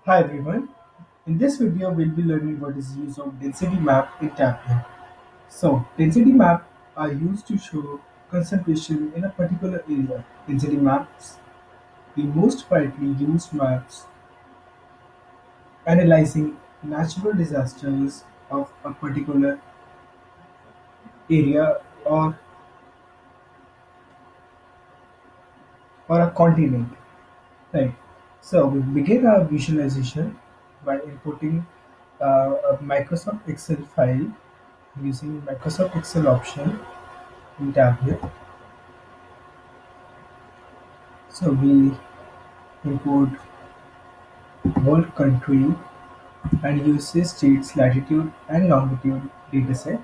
Hi everyone. In this video, we'll be learning what is use of density map in Tableau. So, density map are used to show concentration in a particular area. Density maps, the most widely used maps analyzing natural disasters of a particular area or a continent. Right. So we begin our visualization by inputting a Microsoft Excel file using Microsoft Excel option in Tableau. So we import world country and uses states latitude and longitude dataset.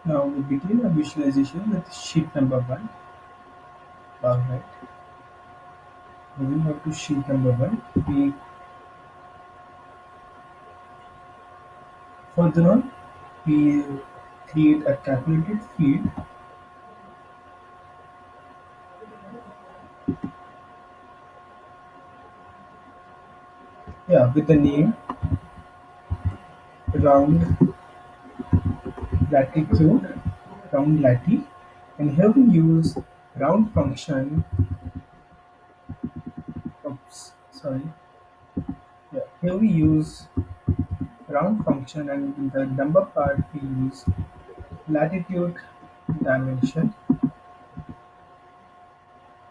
Now we begin our visualization with sheet number 1. Alright, moving on to sheet number 1. We further on we create a calculated field, with the name round latitude, round lati, and here we use round function. Oops, sorry. Here we use round function, and in the number part we use latitude dimension.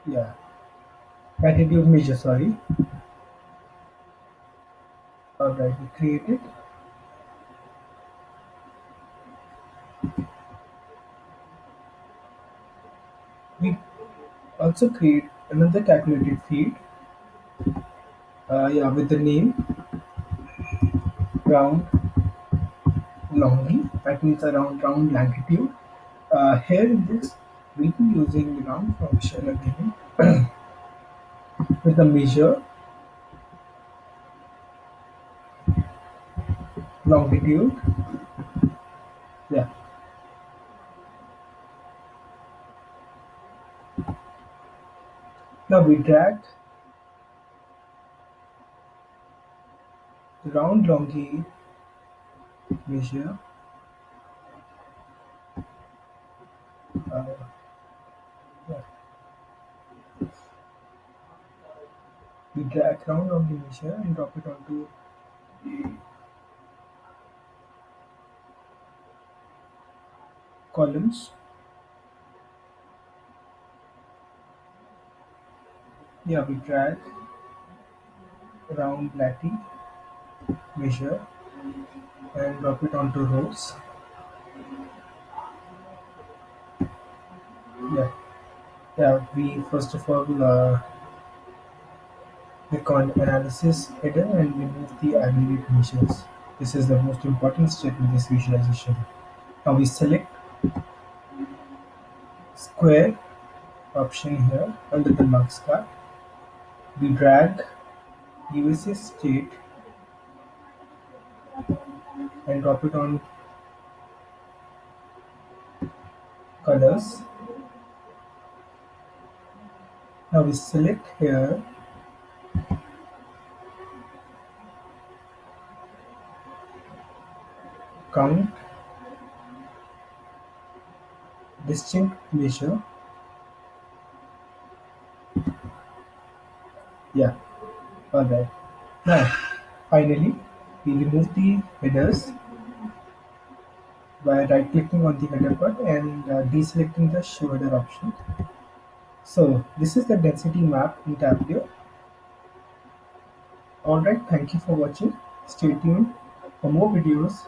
Yeah, latitude measure. Sorry. All right, we create it. We also create another calculated field. With the name round longi. That means around round latitude. Here in this, we'll be using the round function again with the measure longitude. Yeah. Now we drag the round longi measure. Uh, yeah, we drag round longi measure and drop it onto columns. Yeah, we drag round lati measure and drop it onto rows. Yeah, we first of all click on analysis header and remove the aggregate measures. This is the most important step in this visualization. Now we select square option here under the marks card. We drag USA state and drop it on colors. Now we select here count distinct measure. Yeah, alright. Now finally we remove the headers by right clicking on the header part and deselecting the show header option. So this is the density map in Tableau. Alright, thank you for watching. Stay tuned for more videos.